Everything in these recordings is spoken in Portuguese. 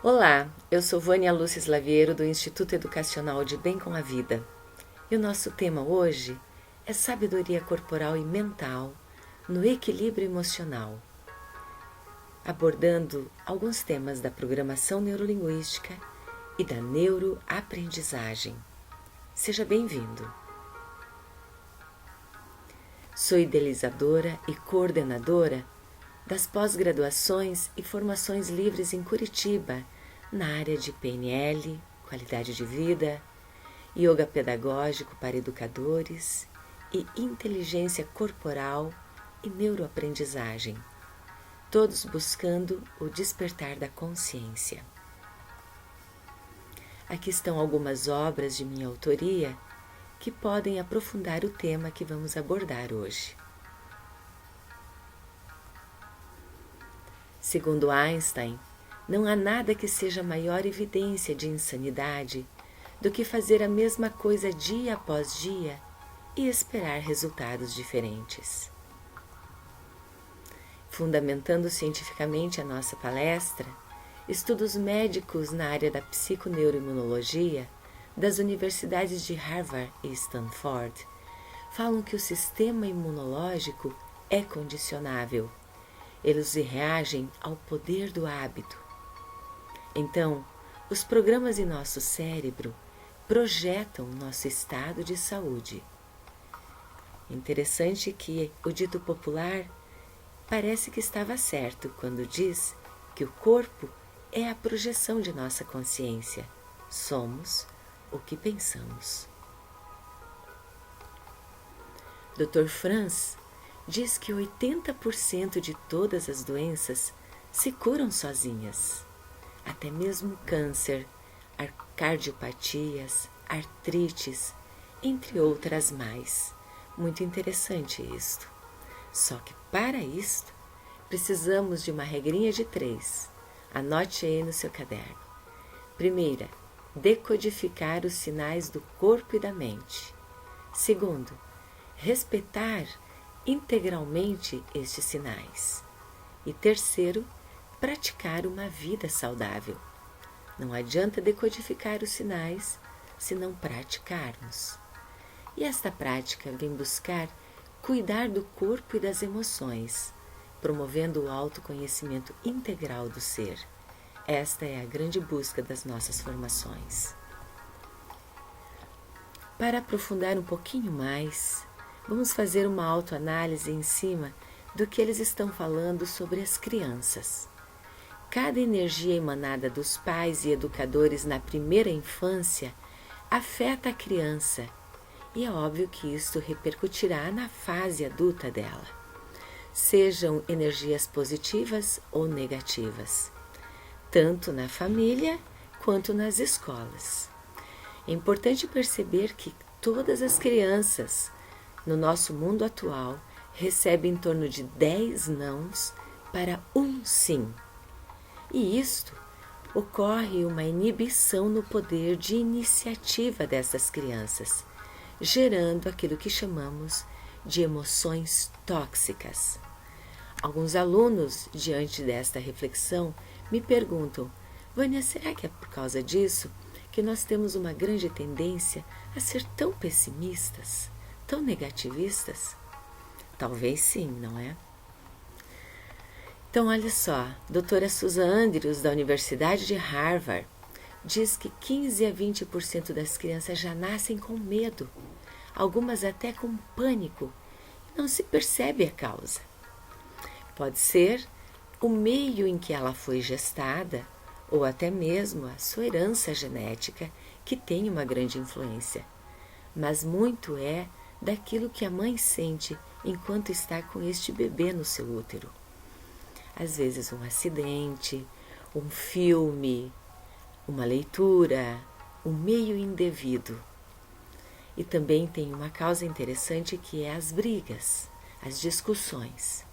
Olá, eu sou Vânia Lúcia Slaviero do Instituto Educacional de Bem com a Vida. E o nosso tema hoje é sabedoria corporal e mental no equilíbrio emocional, abordando alguns temas da programação neurolinguística e da neuroaprendizagem. Seja bem-vindo. Sou idealizadora e coordenadora das pós-graduações e formações livres em Curitiba, na área de PNL, qualidade de vida, yoga pedagógico para educadores e inteligência corporal e neuroaprendizagem, todos buscando o despertar da consciência. Aqui estão algumas obras de minha autoria que podem aprofundar o tema que vamos abordar hoje. Segundo Einstein, não há nada que seja maior evidência de insanidade do que fazer a mesma coisa dia após dia e esperar resultados diferentes. Fundamentando cientificamente a nossa palestra, estudos médicos na área da psiconeuroimunologia das universidades de Harvard e Stanford falam que o sistema imunológico é condicionável. Eles reagem ao poder do hábito. Então, os programas em nosso cérebro projetam nosso estado de saúde. Interessante que o dito popular parece que estava certo quando diz que o corpo é a projeção de nossa consciência. Somos o que pensamos. Dr. Franz diz que 80% de todas as doenças se curam sozinhas. Até mesmo câncer, cardiopatias, artrites, entre outras mais. Muito interessante isto. Só que para isto, precisamos de uma regrinha de 3. Anote aí no seu caderno. Primeira, decodificar os sinais do corpo e da mente. Segundo, respeitar integralmente estes sinais. E terceiro, praticar uma vida saudável. Não adianta decodificar os sinais se não praticarmos. E esta prática vem buscar cuidar do corpo e das emoções, promovendo o autoconhecimento integral do ser. Esta é a grande busca das nossas formações. Para aprofundar um pouquinho mais, vamos fazer uma autoanálise em cima do que eles estão falando sobre as crianças. Cada energia emanada dos pais e educadores na primeira infância afeta a criança e é óbvio que isto repercutirá na fase adulta dela, sejam energias positivas ou negativas, tanto na família quanto nas escolas. É importante perceber que todas as crianças no nosso mundo atual recebem em torno de 10 nãos para um sim. E isto ocorre uma inibição no poder de iniciativa dessas crianças, gerando aquilo que chamamos de emoções tóxicas. Alguns alunos, diante desta reflexão, me perguntam: Vânia, será que é por causa disso que nós temos uma grande tendência a ser tão pessimistas, tão negativistas? Talvez sim, não é? Então, olha só, doutora Susan Andrews, da Universidade de Harvard, diz que 15 a 20% das crianças já nascem com medo, algumas até com pânico, e não se percebe a causa. Pode ser o meio em que ela foi gestada, ou até mesmo a sua herança genética, que tem uma grande influência. Mas muito é daquilo que a mãe sente enquanto está com este bebê no seu útero. Às vezes um acidente, um filme, uma leitura, um meio indevido. E também tem uma causa interessante que é as brigas, as discussões.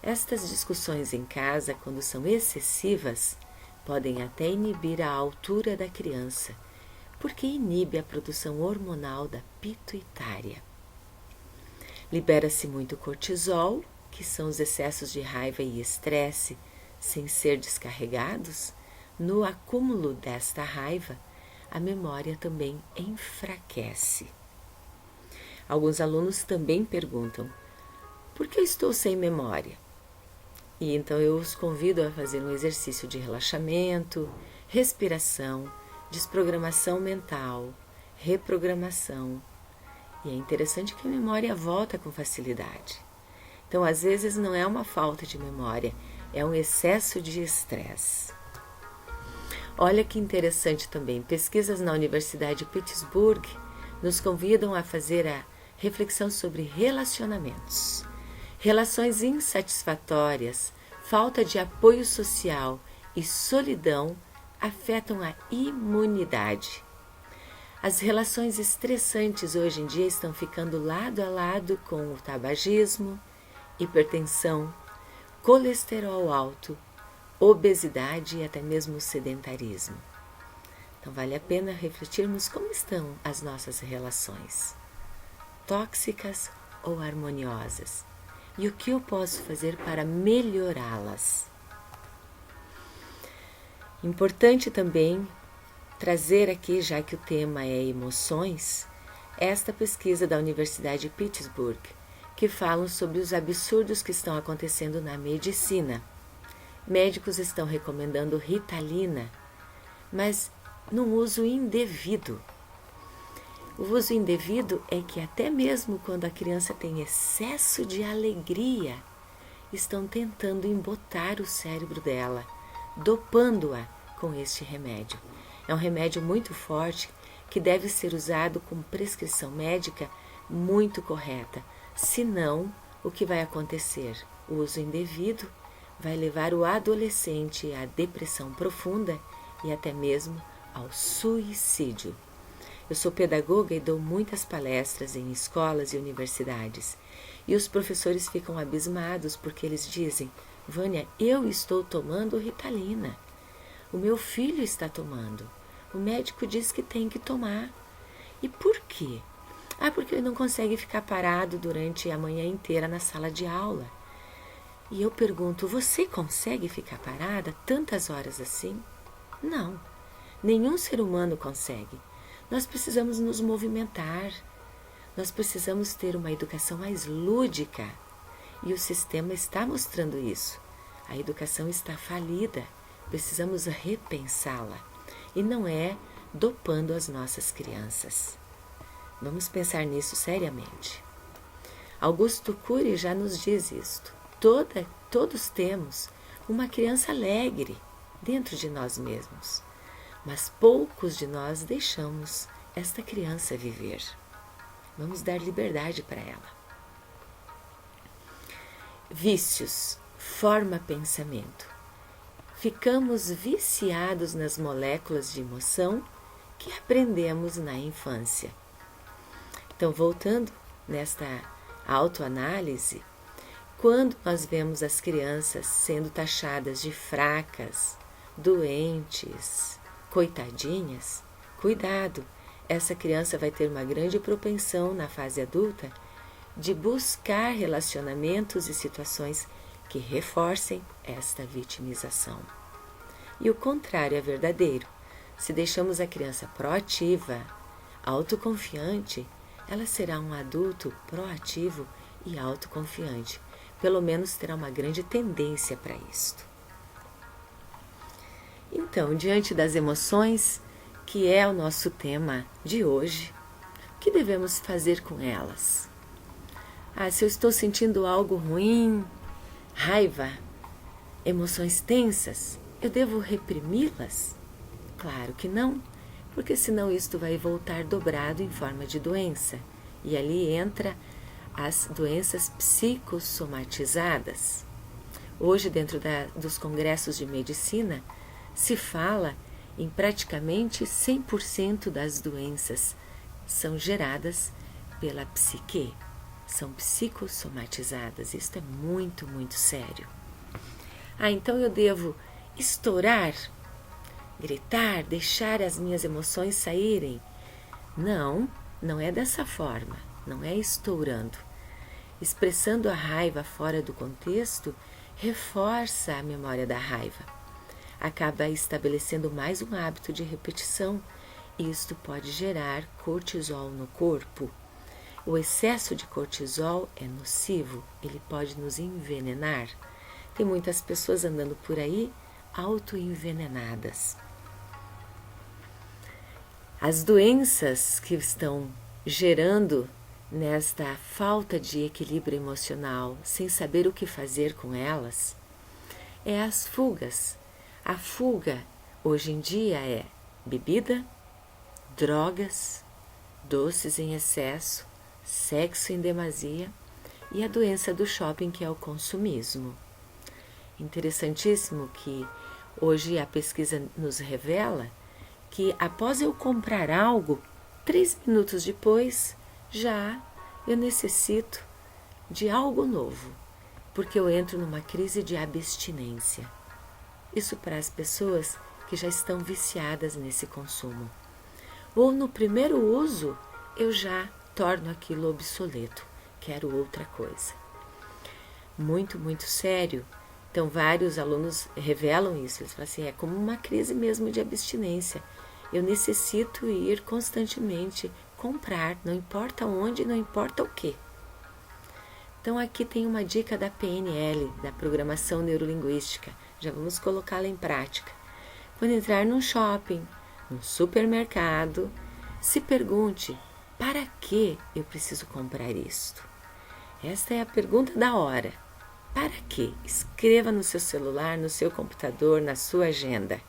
Estas discussões em casa, quando são excessivas, podem até inibir a altura da criança, porque inibe a produção hormonal da pituitária. Libera-se muito cortisol, que são os excessos de raiva e estresse sem ser descarregados, no acúmulo desta raiva, a memória também enfraquece. Alguns alunos também perguntam: por que eu estou sem memória? E então eu os convido a fazer um exercício de relaxamento, respiração, desprogramação mental, reprogramação. E é interessante que a memória volta com facilidade. Então, às vezes, não é uma falta de memória, é um excesso de estresse. Olha que interessante também, pesquisas na Universidade de Pittsburgh nos convidam a fazer a reflexão sobre relacionamentos. Relações insatisfatórias, falta de apoio social e solidão afetam a imunidade. As relações estressantes hoje em dia estão ficando lado a lado com o tabagismo, hipertensão, colesterol alto, obesidade e até mesmo o sedentarismo. Então vale a pena refletirmos como estão as nossas relações, tóxicas ou harmoniosas, e o que eu posso fazer para melhorá-las. Importante também trazer aqui, já que o tema é emoções, esta pesquisa da Universidade de Pittsburgh, que falam sobre os absurdos que estão acontecendo na medicina. Médicos estão recomendando Ritalina, mas num uso indevido. O uso indevido é que até mesmo quando a criança tem excesso de alegria, estão tentando embotar o cérebro dela, dopando-a com este remédio. É um remédio muito forte que deve ser usado com prescrição médica muito correta. Senão, o que vai acontecer? O uso indevido vai levar o adolescente à depressão profunda e até mesmo ao suicídio. Eu sou pedagoga e dou muitas palestras em escolas e universidades. E os professores ficam abismados porque eles dizem: Vânia, eu estou tomando Ritalina. O meu filho está tomando. O médico diz que tem que tomar. E por quê? Porque ele não consegue ficar parado durante a manhã inteira na sala de aula. E eu pergunto: você consegue ficar parada tantas horas assim? Não, nenhum ser humano consegue. Nós precisamos nos movimentar, nós precisamos ter uma educação mais lúdica. E o sistema está mostrando isso. A educação está falida, precisamos repensá-la. E não é dopando as nossas crianças. Vamos pensar nisso seriamente. Augusto Cury já nos diz isto. Todos temos uma criança alegre dentro de nós mesmos, mas poucos de nós deixamos esta criança viver. Vamos dar liberdade para ela. Vícios, forma pensamento. Ficamos viciados nas moléculas de emoção que aprendemos na infância. Então, voltando nesta autoanálise, quando nós vemos as crianças sendo taxadas de fracas, doentes, coitadinhas, cuidado, essa criança vai ter uma grande propensão na fase adulta de buscar relacionamentos e situações que reforcem esta vitimização. E o contrário é verdadeiro. Se deixamos a criança proativa, autoconfiante, ela será um adulto proativo e autoconfiante. Pelo menos terá uma grande tendência para isto. Então, diante das emoções, que é o nosso tema de hoje, o que devemos fazer com elas? Se eu estou sentindo algo ruim, raiva, emoções tensas, eu devo reprimi-las? Claro que não, porque senão isto vai voltar dobrado em forma de doença. E ali entra as doenças psicossomatizadas. Hoje, dentro dos congressos de medicina, se fala em praticamente 100% das doenças são geradas pela psique, são psicossomatizadas. Isto é muito, muito sério. Então eu devo estourar, gritar, deixar as minhas emoções saírem? Não, não é dessa forma, não é estourando. Expressando a raiva fora do contexto reforça a memória da raiva. acaba estabelecendo mais um hábito de repetição. Isto pode gerar cortisol no corpo. O excesso de cortisol é nocivo, ele pode nos envenenar. Tem muitas pessoas andando por aí autoenvenenadas. As doenças que estão gerando nesta falta de equilíbrio emocional, sem saber o que fazer com elas, é as fugas. A fuga hoje em dia é bebida, drogas, doces em excesso, sexo em demasia e a doença do shopping, que é o consumismo. Interessantíssimo que hoje a pesquisa nos revela que após eu comprar algo, 3 minutos depois, já eu necessito de algo novo, porque eu entro numa crise de abstinência. Isso para as pessoas que já estão viciadas nesse consumo. Ou no primeiro uso, eu já torno aquilo obsoleto, quero outra coisa. Muito, muito sério. Então, vários alunos revelam isso. Eles falam assim, é como uma crise mesmo de abstinência. Eu necessito ir constantemente comprar, não importa onde, não importa o que. Então, aqui tem uma dica da PNL, da Programação Neurolinguística. Já vamos colocá-la em prática. Quando entrar num shopping, num supermercado, se pergunte, para que eu preciso comprar isto? Esta é a pergunta da hora. Para quê? Escreva no seu celular, no seu computador, na sua agenda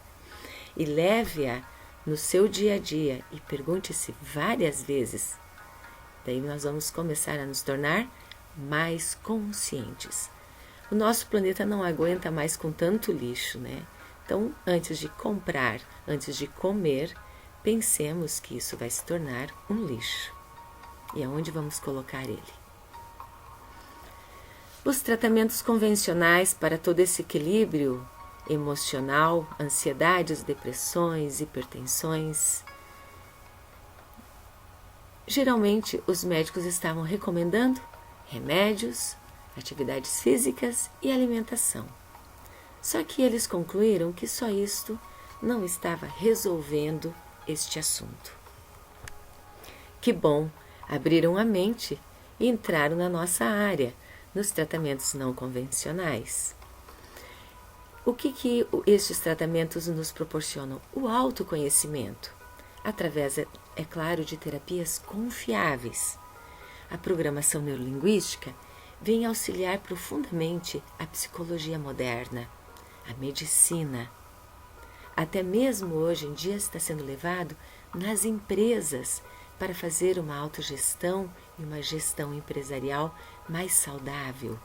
e leve-a no seu dia a dia e pergunte-se várias vezes. Daí nós vamos começar a nos tornar mais conscientes. O nosso planeta não aguenta mais com tanto lixo, né? Então, antes de comprar, antes de comer, pensemos que isso vai se tornar um lixo. E aonde vamos colocar ele? Os tratamentos convencionais para todo esse equilíbrio emocional, ansiedades, depressões, hipertensões, geralmente os médicos estavam recomendando remédios, atividades físicas e alimentação. Só que eles concluíram que só isto não estava resolvendo este assunto. Que bom, abriram a mente e entraram na nossa área, nos tratamentos não convencionais. O que estes tratamentos nos proporcionam? O autoconhecimento, através, é claro, de terapias confiáveis. A programação neurolinguística vem auxiliar profundamente a psicologia moderna, a medicina. Até mesmo hoje em dia está sendo levado nas empresas para fazer uma autogestão e uma gestão empresarial mais saudável.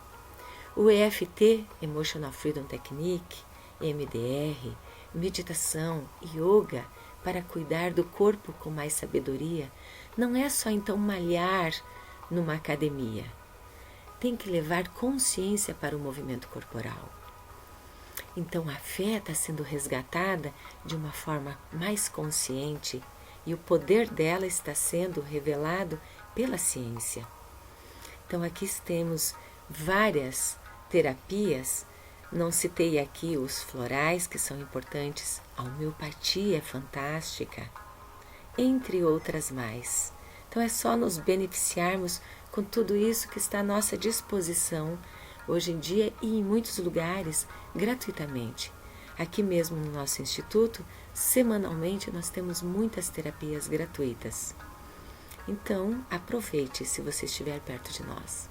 O EFT, Emotional Freedom Technique, MDR, meditação, yoga para cuidar do corpo com mais sabedoria, não é só então malhar numa academia. Tem que levar consciência para o movimento corporal. Então a fé está sendo resgatada de uma forma mais consciente e o poder dela está sendo revelado pela ciência. Então aqui temos várias terapias, não citei aqui os florais que são importantes, a homeopatia é fantástica, entre outras mais. Então é só nos beneficiarmos com tudo isso que está à nossa disposição hoje em dia e em muitos lugares gratuitamente. Aqui mesmo no nosso instituto, semanalmente nós temos muitas terapias gratuitas. Então, aproveite se você estiver perto de nós.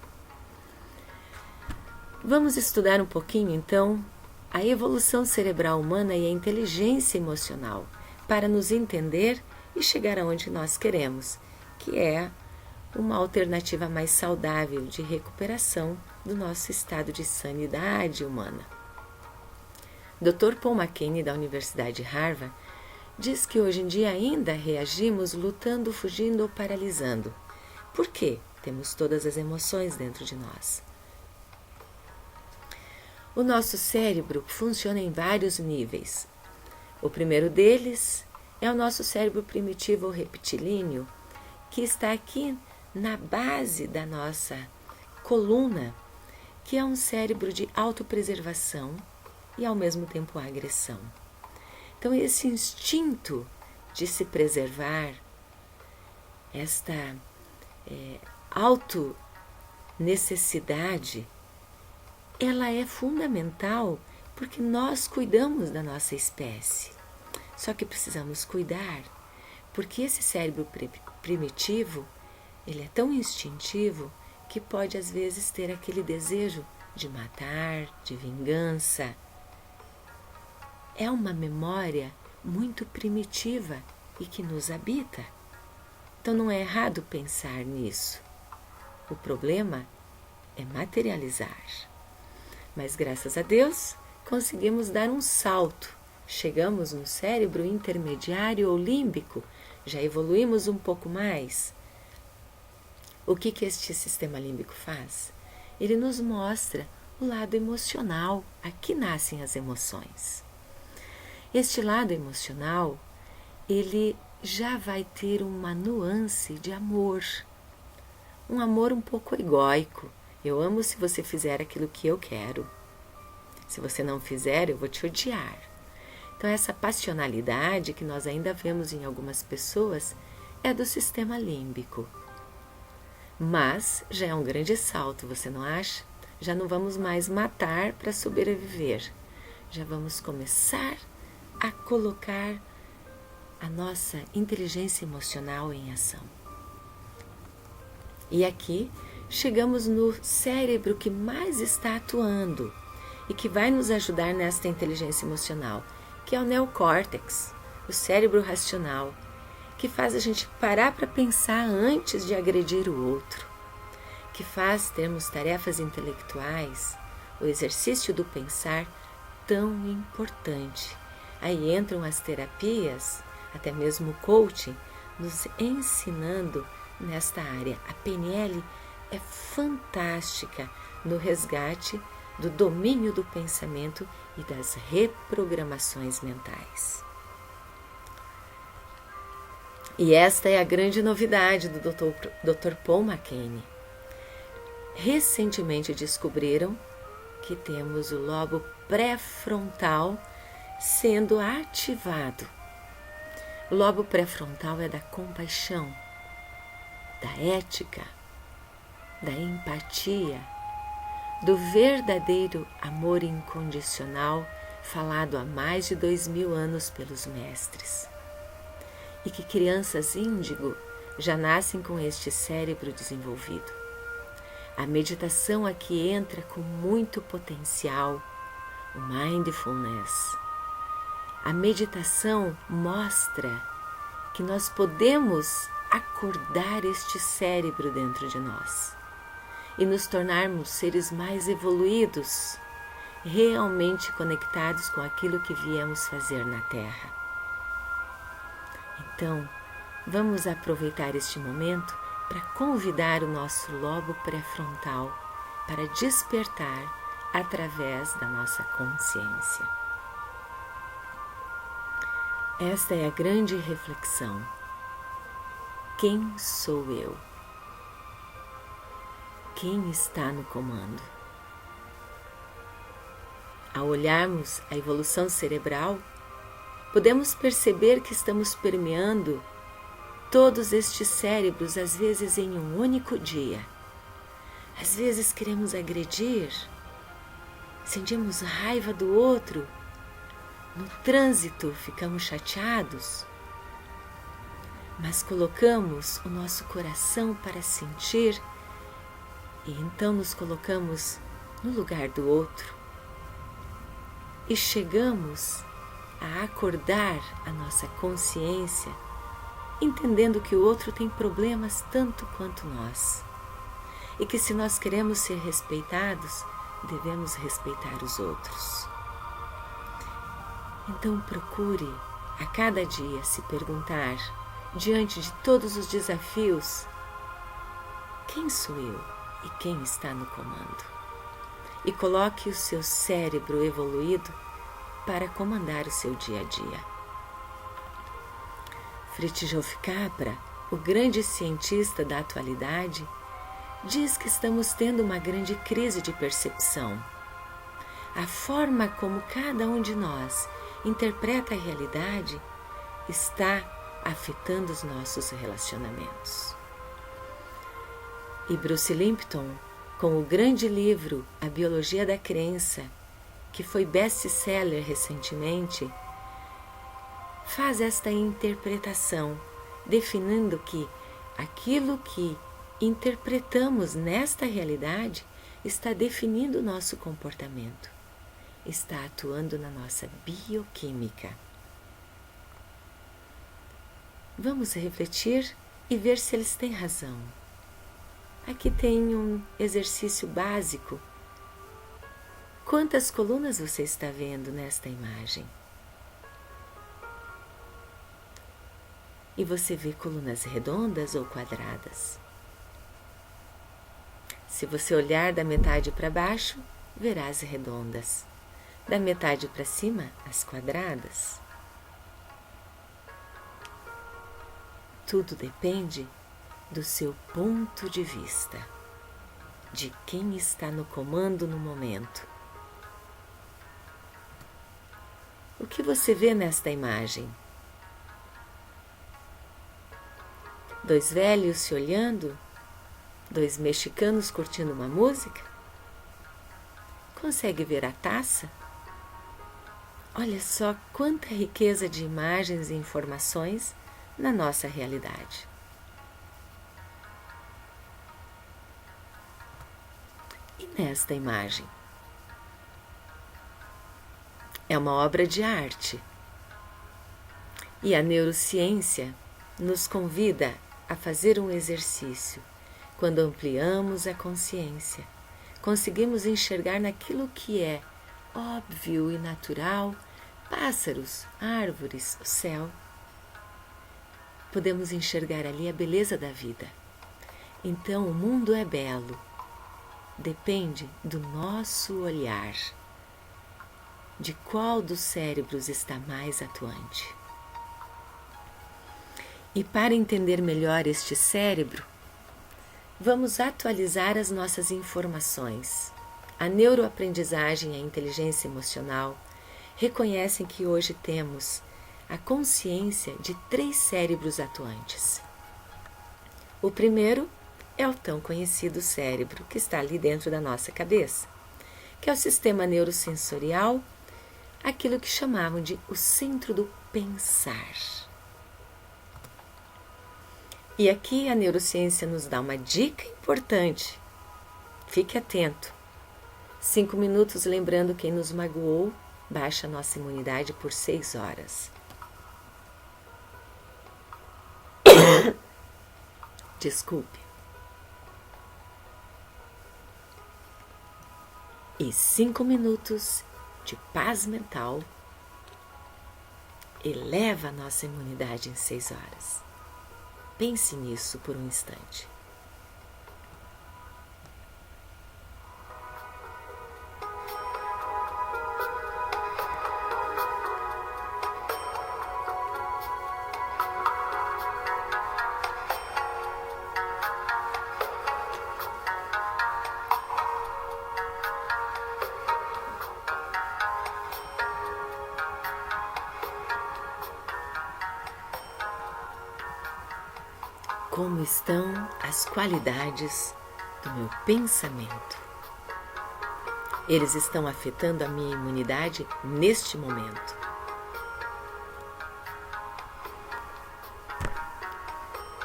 Vamos estudar um pouquinho, então, a evolução cerebral humana e a inteligência emocional para nos entender e chegar aonde nós queremos, que é uma alternativa mais saudável de recuperação do nosso estado de sanidade humana. Dr. Paul McKinney, da Universidade de Harvard, diz que hoje em dia ainda reagimos lutando, fugindo ou paralisando. Por quê? Temos todas as emoções dentro de nós. O nosso cérebro funciona em vários níveis. O primeiro deles é o nosso cérebro primitivo ou reptilíneo, que está aqui na base da nossa coluna, que é um cérebro de autopreservação e ao mesmo tempo agressão. Então esse instinto de se preservar, esta auto-necessidade, ela é fundamental porque nós cuidamos da nossa espécie. Só que precisamos cuidar, porque esse cérebro primitivo, ele é tão instintivo que pode às vezes ter aquele desejo de matar, de vingança. É uma memória muito primitiva e que nos habita. Então não é errado pensar nisso. O problema é materializar. Mas graças a Deus conseguimos dar um salto. Chegamos no cérebro intermediário ou límbico, já evoluímos um pouco mais. O que este sistema límbico faz? Ele nos mostra o lado emocional, aqui nascem as emoções. Este lado emocional, ele já vai ter uma nuance de amor, um amor um pouco egóico. Eu amo se você fizer aquilo que eu quero. Se você não fizer, eu vou te odiar. Então essa passionalidade que nós ainda vemos em algumas pessoas é do sistema límbico. Mas já é um grande salto, você não acha? Já não vamos mais matar para sobreviver. Já vamos começar a colocar a nossa inteligência emocional em ação. E aqui chegamos no cérebro que mais está atuando e que vai nos ajudar nesta inteligência emocional, que é o neocórtex, o cérebro racional, que faz a gente parar para pensar antes de agredir o outro, que faz termos tarefas intelectuais, o exercício do pensar tão importante. Aí entram as terapias, até mesmo o coaching, nos ensinando nesta área. A PNL é fantástica no resgate do domínio do pensamento e das reprogramações mentais. E esta é a grande novidade do Dr. Paul McKenny. Recentemente descobriram que temos o lobo pré-frontal sendo ativado. O lobo pré-frontal é da compaixão, da ética, da empatia, do verdadeiro amor incondicional falado há mais de 2000 anos pelos mestres. E que crianças índigo já nascem com este cérebro desenvolvido. A meditação aqui entra com muito potencial, o mindfulness. A meditação mostra que nós podemos acordar este cérebro dentro de nós e nos tornarmos seres mais evoluídos, realmente conectados com aquilo que viemos fazer na Terra. Então, vamos aproveitar este momento para convidar o nosso lobo pré-frontal para despertar através da nossa consciência. Esta é a grande reflexão. Quem sou eu? Quem está no comando? Ao olharmos a evolução cerebral, podemos perceber que estamos permeando todos estes cérebros, às vezes em um único dia. Às vezes queremos agredir, sentimos raiva do outro, no trânsito ficamos chateados, mas colocamos o nosso coração para sentir e então nos colocamos no lugar do outro e chegamos a acordar a nossa consciência, entendendo que o outro tem problemas tanto quanto nós e que se nós queremos ser respeitados, devemos respeitar os outros. Então procure a cada dia se perguntar, diante de todos os desafios, quem sou eu e quem está no comando? E coloque o seu cérebro evoluído para comandar o seu dia a dia. Fritjof Capra, o grande cientista da atualidade, diz que estamos tendo uma grande crise de percepção. A forma como cada um de nós interpreta a realidade está afetando os nossos relacionamentos. E Bruce Lipton, com o grande livro A Biologia da Crença, que foi best-seller recentemente, faz esta interpretação, definindo que aquilo que interpretamos nesta realidade está definindo o nosso comportamento, está atuando na nossa bioquímica. Vamos refletir e ver se eles têm razão. Aqui tem um exercício básico. Quantas colunas você está vendo nesta imagem? E você vê colunas redondas ou quadradas? Se você olhar da metade para baixo, verá as redondas. Da metade para cima, as quadradas. Tudo depende do seu ponto de vista, de quem está no comando no momento. O que você vê nesta imagem? Dois velhos se olhando? Dois mexicanos curtindo uma música? Consegue ver a taça? Olha só quanta riqueza de imagens e informações na nossa realidade. E nesta imagem? É uma obra de arte. E a neurociência nos convida a fazer um exercício. Quando ampliamos a consciência, conseguimos enxergar naquilo que é óbvio e natural, pássaros, árvores, o céu. Podemos enxergar ali a beleza da vida. Então o mundo é belo. Depende do nosso olhar. De qual dos cérebros está mais atuante. E para entender melhor este cérebro, vamos atualizar as nossas informações. A neuroaprendizagem e a inteligência emocional reconhecem que hoje temos a consciência de 3 cérebros atuantes. O primeiro é o tão conhecido cérebro que está ali dentro da nossa cabeça, que é o sistema neurosensorial, aquilo que chamavam de o centro do pensar. E aqui a neurociência nos dá uma dica importante. Fique atento. 5 minutos lembrando quem nos magoou, baixa a nossa imunidade por 6 horas. Desculpe. E 5 minutos de paz mental eleva a nossa imunidade em 6 horas. Pense nisso por um instante. Como estão as qualidades do meu pensamento? Eles estão afetando a minha imunidade neste momento.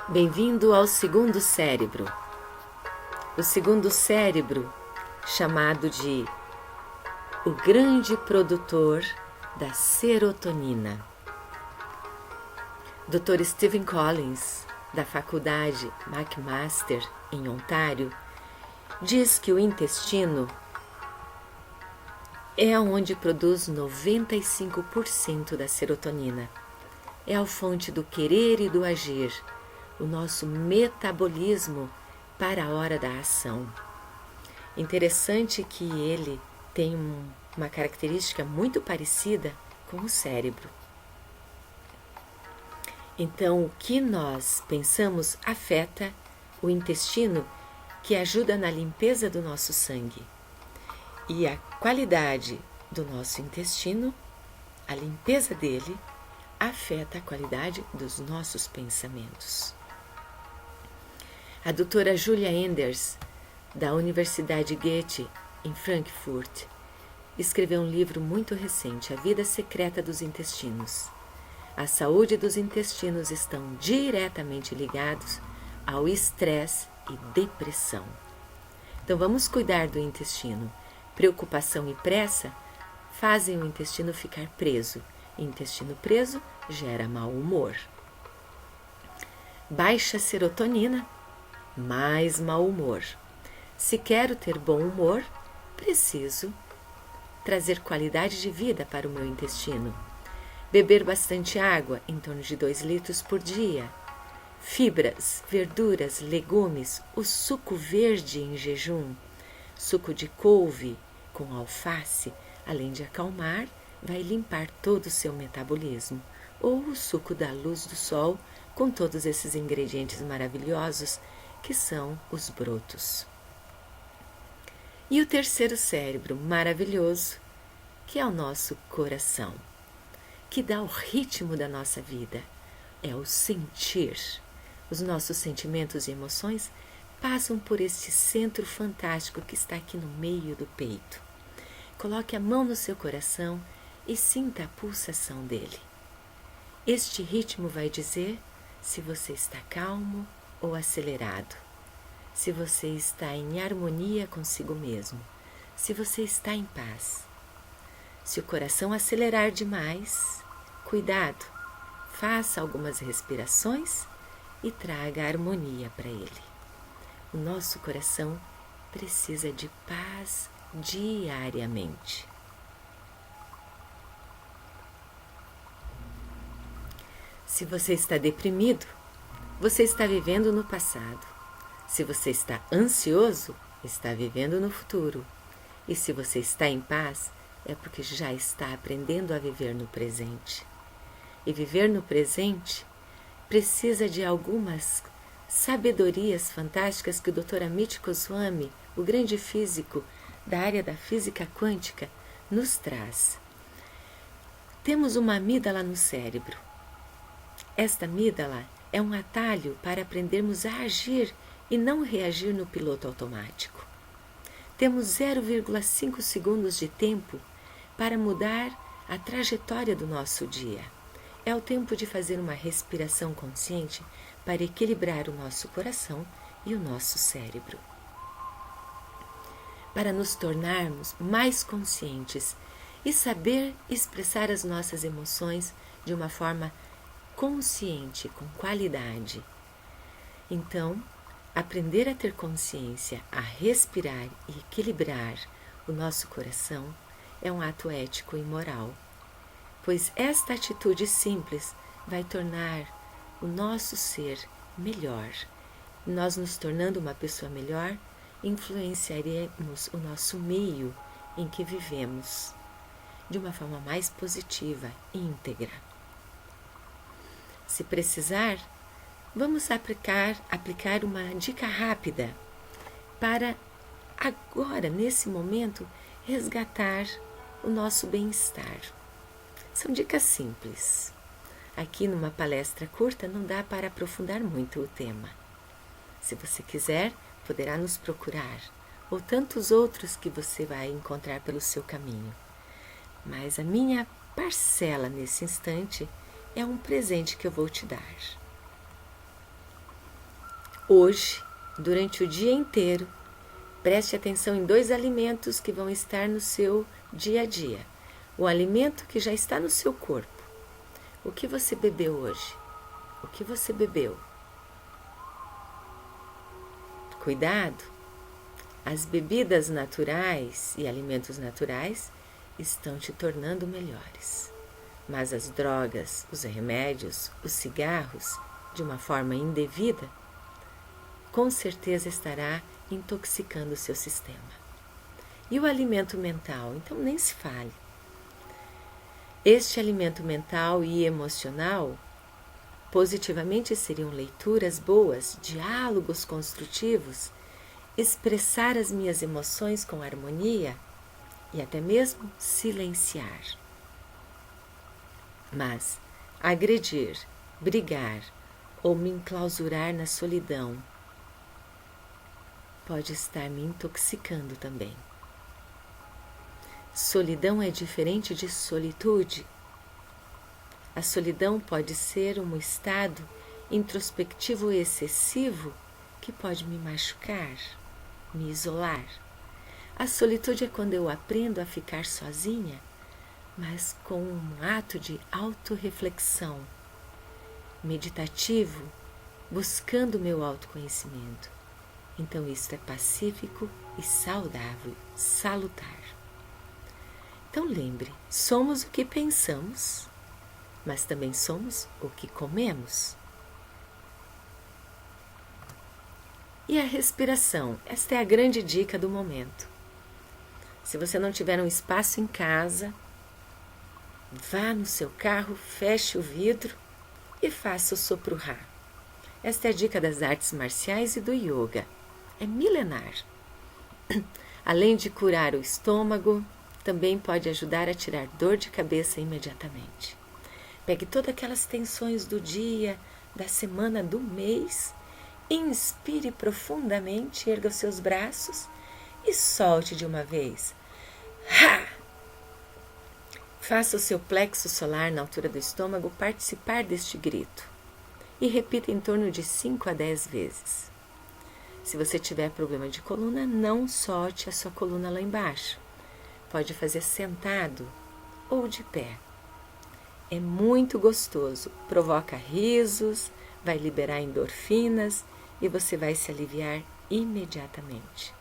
Bem-vindo ao segundo cérebro. O segundo cérebro, chamado de o grande produtor da serotonina. Dr. Stephen Collins, da Faculdade McMaster, em Ontário, diz que o intestino é onde produz 95% da serotonina. É a fonte do querer e do agir, o nosso metabolismo para a hora da ação. Interessante que ele tem uma característica muito parecida com o cérebro. Então, o que nós pensamos afeta o intestino, que ajuda na limpeza do nosso sangue. E a qualidade do nosso intestino a limpeza dele afeta a qualidade dos nossos pensamentos. A doutora Julia Enders, da Universidade Goethe, em Frankfurt, escreveu um livro muito recente, A Vida Secreta dos Intestinos. A saúde dos intestinos estão diretamente ligados ao estresse e depressão. Então vamos cuidar do intestino. Preocupação e pressa fazem o intestino ficar preso. Intestino preso gera mau humor. Baixa serotonina, mais mau humor. Se quero ter bom humor, preciso trazer qualidade de vida para o meu intestino. Beber bastante água, em torno de 2 litros por dia. Fibras, verduras, legumes, o suco verde em jejum, suco de couve com alface, além de acalmar, vai limpar todo o seu metabolismo. Ou o suco da luz do sol, com todos esses ingredientes maravilhosos que são os brotos. E o terceiro cérebro maravilhoso, que é o nosso coração, que dá o ritmo da nossa vida, é o sentir. Os nossos sentimentos e emoções passam por este centro fantástico que está aqui no meio do peito. Coloque a mão no seu coração e sinta a pulsação dele. Este ritmo vai dizer se você está calmo ou acelerado, se você está em harmonia consigo mesmo, se você está em paz. Se o coração acelerar demais, cuidado, faça algumas respirações e traga harmonia para ele. O nosso coração precisa de paz diariamente. Se você está deprimido, você está vivendo no passado. Se você está ansioso, está vivendo no futuro. E se você está em paz, é porque já está aprendendo a viver no presente. E viver no presente precisa de algumas sabedorias fantásticas que o Dr. Amit Goswami, o grande físico da área da física quântica, nos traz. Temos uma amígdala no cérebro. Esta amígdala é um atalho para aprendermos a agir e não reagir no piloto automático. Temos 0,5 segundos de tempo para mudar a trajetória do nosso dia. É o tempo de fazer uma respiração consciente para equilibrar o nosso coração e o nosso cérebro. Para nos tornarmos mais conscientes e saber expressar as nossas emoções de uma forma consciente, com qualidade. Então, aprender a ter consciência, a respirar e equilibrar o nosso coração é um ato ético e moral, pois esta atitude simples vai tornar o nosso ser melhor. Nós nos tornando uma pessoa melhor, influenciaremos o nosso meio em que vivemos de uma forma mais positiva e íntegra. Se precisar, vamos aplicar uma dica rápida para agora, nesse momento, resgatar o nosso bem-estar. São dicas simples. Aqui numa palestra curta não dá para aprofundar muito o tema. Se você quiser, poderá nos procurar, ou tantos outros que você vai encontrar pelo seu caminho. Mas a minha parcela nesse instante é um presente que eu vou te dar. Hoje, durante o dia inteiro, preste atenção em 2 alimentos que vão estar no seu dia a dia. O alimento que já está no seu corpo. O que você bebeu hoje? O que você bebeu? Cuidado! As bebidas naturais e alimentos naturais estão te tornando melhores. Mas as drogas, os remédios, os cigarros, de uma forma indevida, com certeza estará intoxicando o seu sistema. E o alimento mental? Então nem se fale. Este alimento mental e emocional, positivamente seriam leituras boas, diálogos construtivos, expressar as minhas emoções com harmonia e até mesmo silenciar. Mas agredir, brigar ou me enclausurar na solidão pode estar me intoxicando também. Solidão é diferente de solitude. A solidão pode ser um estado introspectivo excessivo que pode me machucar, me isolar. A solitude é quando eu aprendo a ficar sozinha, mas com um ato de autorreflexão, meditativo, buscando meu autoconhecimento. Então isto é pacífico e saudável, salutar. Então lembre, somos o que pensamos, mas também somos o que comemos. E a respiração, esta é a grande dica do momento. Se você não tiver um espaço em casa, vá no seu carro, feche o vidro e faça o sopro Ra. Esta é a dica das artes marciais e do yoga. É milenar. Além de curar o estômago, também pode ajudar a tirar dor de cabeça imediatamente. Pegue todas aquelas tensões do dia, da semana, do mês, inspire profundamente, erga os seus braços e solte de uma vez. Ha! Faça o seu plexo solar na altura do estômago participar deste grito e repita em torno de 5 a 10 vezes. Se você tiver problema de coluna, não solte a sua coluna lá embaixo. Pode fazer sentado ou de pé. É muito gostoso, provoca risos, vai liberar endorfinas e você vai se aliviar imediatamente.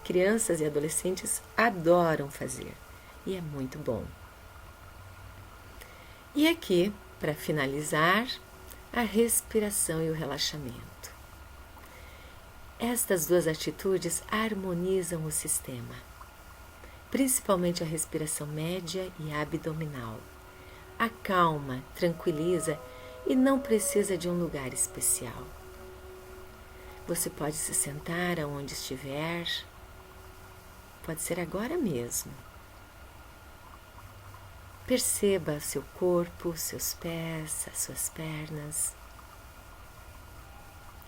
Crianças e adolescentes adoram fazer e é muito bom. E aqui, para finalizar, a respiração e o relaxamento. Estas duas atitudes harmonizam o sistema, principalmente a respiração média e abdominal. Acalma, tranquiliza e não precisa de um lugar especial. Você pode se sentar aonde estiver, pode ser agora mesmo. Perceba seu corpo, seus pés, as suas pernas.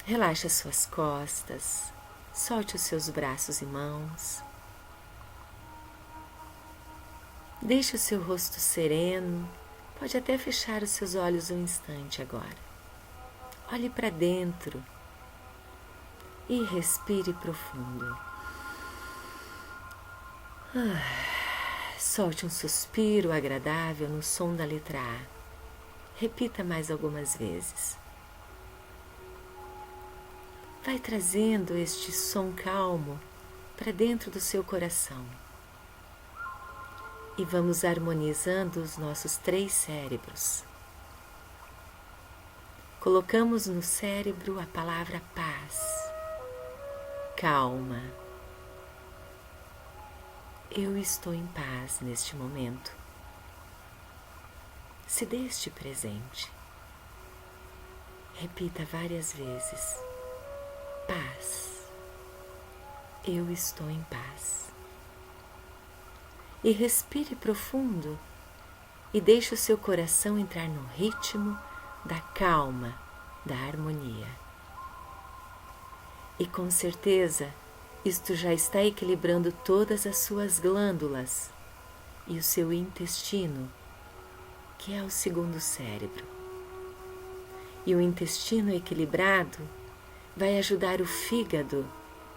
Relaxe as suas costas, solte os seus braços e mãos. Deixe o seu rosto sereno, pode até fechar os seus olhos um instante agora. Olhe para dentro e respire profundo. Solte um suspiro agradável no som da letra A. Repita mais algumas vezes. Vai trazendo este som calmo para dentro do seu coração. E vamos harmonizando os nossos 3 cérebros. Colocamos no cérebro a palavra paz, calma. Eu estou em paz neste momento. Se dê este presente. Repita várias vezes. Paz. Eu estou em paz. E respire profundo e deixe o seu coração entrar no ritmo da calma, da harmonia. E com certeza, isto já está equilibrando todas as suas glândulas e o seu intestino, que é o segundo cérebro. E o intestino equilibrado vai ajudar o fígado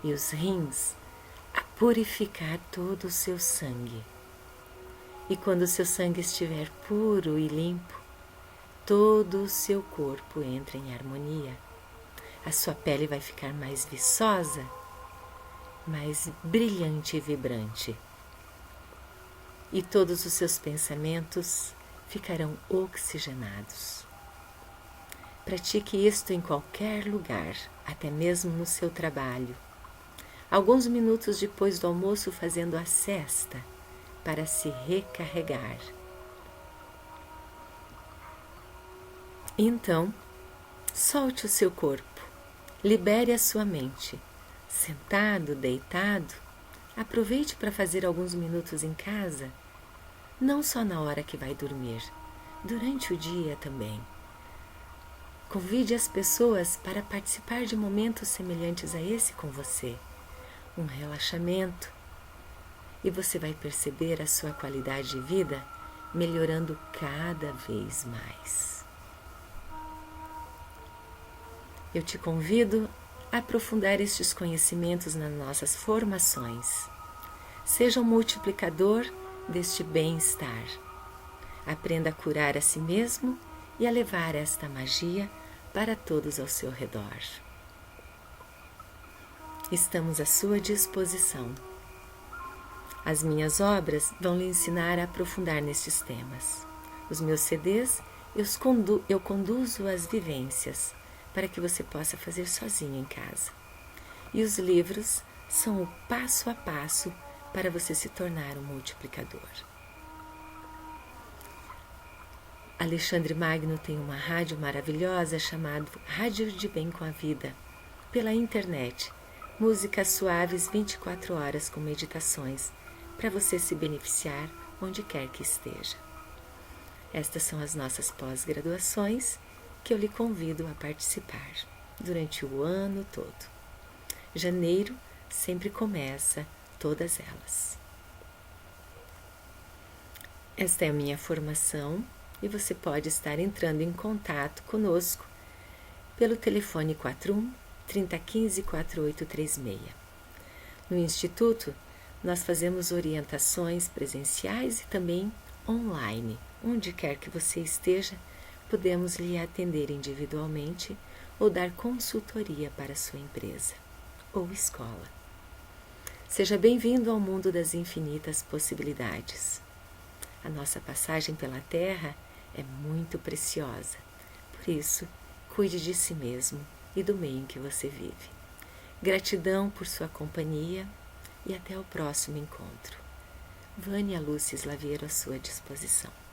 e os rins a purificar todo o seu sangue. E quando o seu sangue estiver puro e limpo, todo o seu corpo entra em harmonia. A sua pele vai ficar mais viçosa, mais brilhante e vibrante. E todos os seus pensamentos ficarão oxigenados. Pratique isto em qualquer lugar, até mesmo no seu trabalho. Alguns minutos depois do almoço, fazendo a sesta, para se recarregar. Então, solte o seu corpo, libere a sua mente. Sentado, deitado, aproveite para fazer alguns minutos em casa, não só na hora que vai dormir, durante o dia também. Convide as pessoas para participar de momentos semelhantes a esse com você, um relaxamento, e você vai perceber a sua qualidade de vida melhorando cada vez mais. Eu te convido a aprofundar estes conhecimentos nas nossas formações. Seja um multiplicador deste bem-estar. Aprenda a curar a si mesmo e a levar esta magia para todos ao seu redor. Estamos à sua disposição. As minhas obras vão lhe ensinar a aprofundar nestes temas. Os meus CDs, eu conduzo as vivências para que você possa fazer sozinho em casa. E os livros são o passo a passo para você se tornar um multiplicador. Alexandre Magno tem uma rádio maravilhosa chamada Rádio de Bem com a Vida, pela internet. Músicas suaves 24 horas com meditações, para você se beneficiar onde quer que esteja. Estas são as nossas pós-graduações que eu lhe convido a participar durante o ano todo. Janeiro sempre começa todas elas. Esta é a minha formação e você pode estar entrando em contato conosco pelo telefone 41 3015 4836. No Instituto, nós fazemos orientações presenciais e também online. Onde quer que você esteja, podemos lhe atender individualmente ou dar consultoria para a sua empresa ou escola. Seja bem-vindo ao mundo das infinitas possibilidades. A nossa passagem pela Terra é muito preciosa, por isso, cuide de si mesmo e do meio em que você vive. Gratidão por sua companhia e até o próximo encontro. Vânia Lúcia Slaviero à sua disposição.